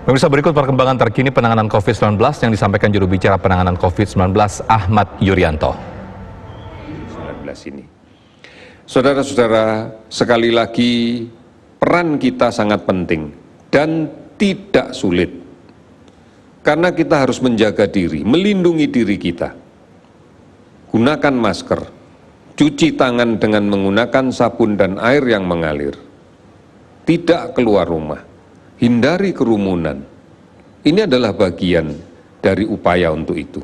Pemirsa, berikut perkembangan terkini penanganan COVID-19 yang disampaikan juru bicara penanganan COVID-19 Ahmad Yuryanto. Ini. Saudara-saudara, sekali lagi peran kita sangat penting dan tidak sulit. Karena kita harus menjaga diri, melindungi diri kita. Gunakan masker, cuci tangan dengan menggunakan sabun dan air yang mengalir. Tidak keluar rumah, hindari kerumunan. Ini adalah bagian dari upaya untuk itu.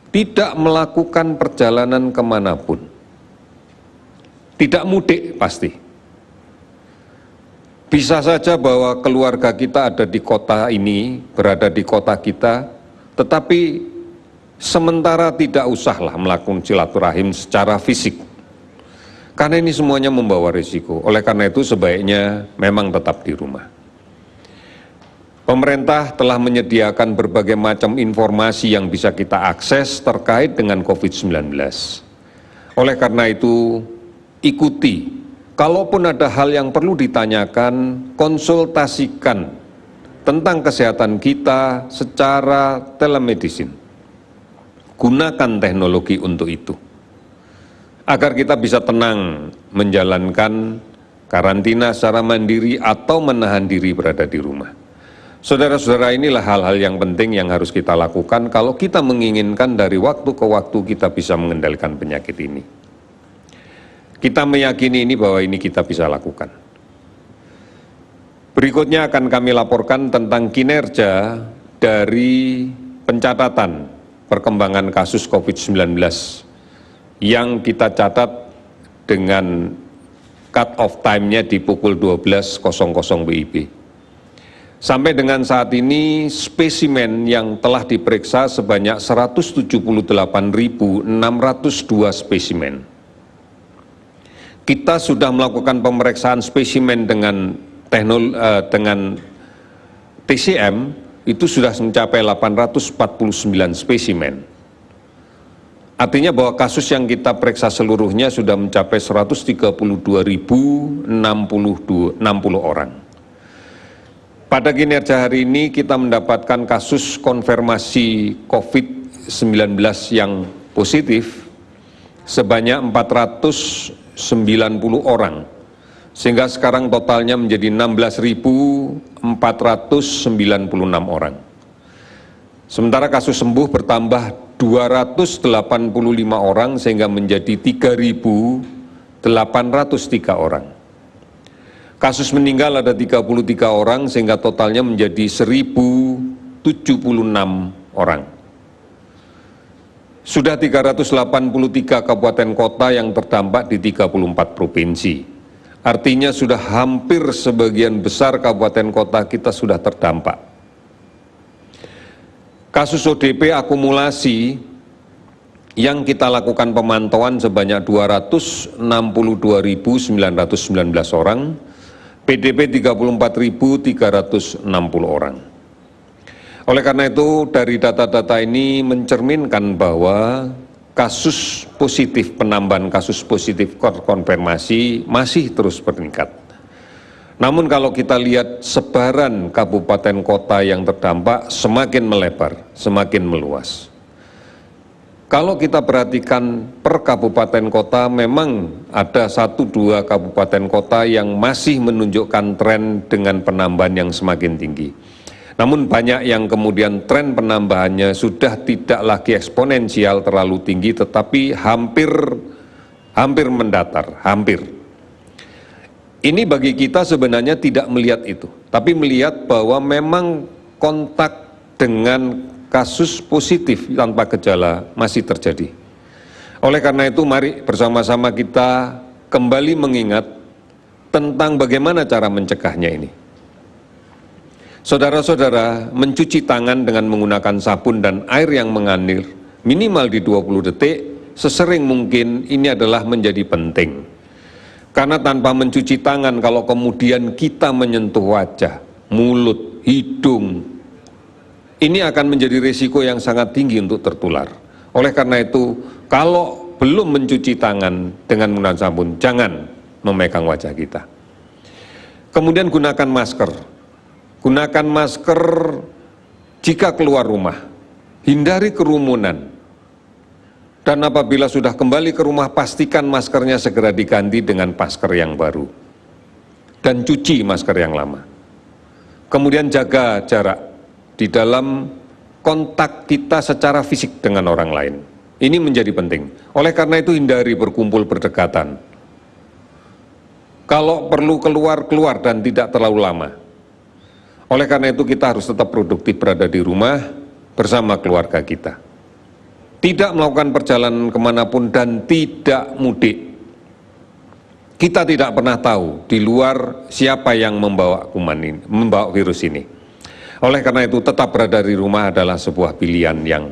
Tidak melakukan perjalanan kemanapun. Tidak mudik pasti. Bisa saja bahwa keluarga kita ada di kota ini, berada di kota kita, tetapi sementara tidak usahlah melakukan silaturahim secara fisik. Karena ini semuanya membawa risiko. Oleh karena itu sebaiknya memang tetap di rumah. Pemerintah telah menyediakan berbagai macam informasi yang bisa kita akses terkait dengan COVID-19. Oleh karena itu, ikuti. Kalaupun ada hal yang perlu ditanyakan, konsultasikan tentang kesehatan kita secara telemedicine. Gunakan teknologi untuk itu. Agar kita bisa tenang menjalankan karantina secara mandiri atau menahan diri berada di rumah. Saudara-saudara, inilah hal-hal yang penting yang harus kita lakukan kalau kita menginginkan dari waktu ke waktu kita bisa mengendalikan penyakit ini. Kita meyakini ini bahwa ini kita bisa lakukan. Berikutnya akan kami laporkan tentang kinerja dari pencatatan perkembangan kasus COVID-19 yang kita catat dengan cut-off time-nya di pukul 12.00 WIB. Sampai dengan saat ini, spesimen yang telah diperiksa sebanyak 178.602 spesimen. Kita sudah melakukan pemeriksaan spesimen dengan TCM, itu sudah mencapai 849 spesimen. Artinya bahwa kasus yang kita periksa seluruhnya sudah mencapai 132.060 orang. Pada kinerja hari ini kita mendapatkan kasus konfirmasi COVID-19 yang positif sebanyak 490 orang, sehingga sekarang totalnya menjadi 16.496 orang. Sementara kasus sembuh bertambah 285 orang sehingga menjadi 3.803 orang. Kasus meninggal ada 33 orang sehingga totalnya menjadi 1.076 orang. Sudah 383 kabupaten kota yang terdampak di 34 provinsi. Artinya sudah hampir sebagian besar kabupaten kota kita sudah terdampak. Kasus ODP akumulasi yang kita lakukan pemantauan sebanyak 262.919 orang, PDP 34.360 orang. Oleh karena itu, dari data-data ini mencerminkan bahwa kasus positif, penambahan kasus positif konfirmasi masih terus meningkat. Namun kalau kita lihat sebaran kabupaten kota yang terdampak semakin melebar, semakin meluas. Kalau kita perhatikan per kabupaten kota memang ada 1-2 kabupaten kota yang masih menunjukkan tren dengan penambahan yang semakin tinggi. Namun banyak yang kemudian tren penambahannya sudah tidak lagi eksponensial terlalu tinggi, tetapi hampir mendatar, hampir. Ini bagi kita sebenarnya tidak melihat itu, tapi melihat bahwa memang kontak dengan kasus positif tanpa gejala masih terjadi. Oleh karena itu mari bersama-sama kita kembali mengingat tentang bagaimana cara mencegahnya ini. Saudara-saudara, mencuci tangan dengan menggunakan sabun dan air yang mengalir minimal di 20 detik, sesering mungkin ini adalah menjadi penting. Karena tanpa mencuci tangan, kalau kemudian kita menyentuh wajah, mulut, hidung, ini akan menjadi risiko yang sangat tinggi untuk tertular. Oleh karena itu, kalau belum mencuci tangan dengan menggunakan sabun, jangan memegang wajah kita. Kemudian gunakan masker. gunakan masker jika keluar rumah, hindari kerumunan, dan apabila sudah kembali ke rumah, pastikan maskernya segera diganti dengan masker yang baru, dan cuci masker yang lama. Kemudian jaga jarak di dalam kontak kita secara fisik dengan orang lain. Ini menjadi penting. Oleh karena itu hindari berkumpul berdekatan. Kalau perlu keluar dan tidak terlalu lama. Oleh karena itu kita harus tetap produktif berada di rumah bersama keluarga kita. Tidak melakukan perjalanan kemanapun dan tidak mudik. Kita tidak pernah tahu di luar siapa yang membawa kuman ini, membawa virus ini. Oleh karena itu tetap berada di rumah adalah sebuah pilihan yang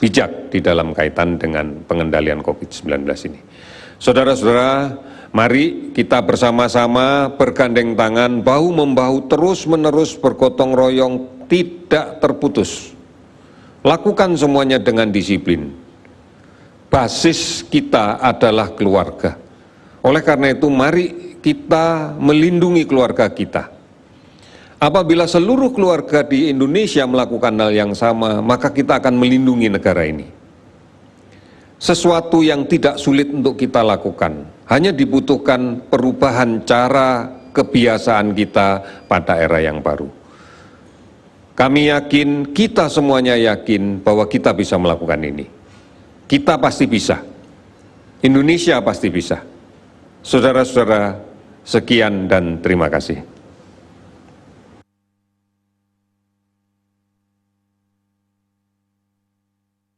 bijak di dalam kaitan dengan pengendalian COVID-19 ini. Saudara-saudara, mari kita bersama-sama bergandeng tangan, bahu-membahu, terus-menerus bergotong royong, tidak terputus. Lakukan semuanya dengan disiplin. Basis kita adalah keluarga. Oleh karena itu, mari kita melindungi keluarga kita. Apabila seluruh keluarga di Indonesia melakukan hal yang sama, maka kita akan melindungi negara ini. Sesuatu yang tidak sulit untuk kita lakukan, hanya dibutuhkan perubahan cara kebiasaan kita pada era yang baru. Kami yakin, kita semuanya yakin bahwa kita bisa melakukan ini. Kita pasti bisa. Indonesia pasti bisa. Saudara-saudara, sekian dan terima kasih.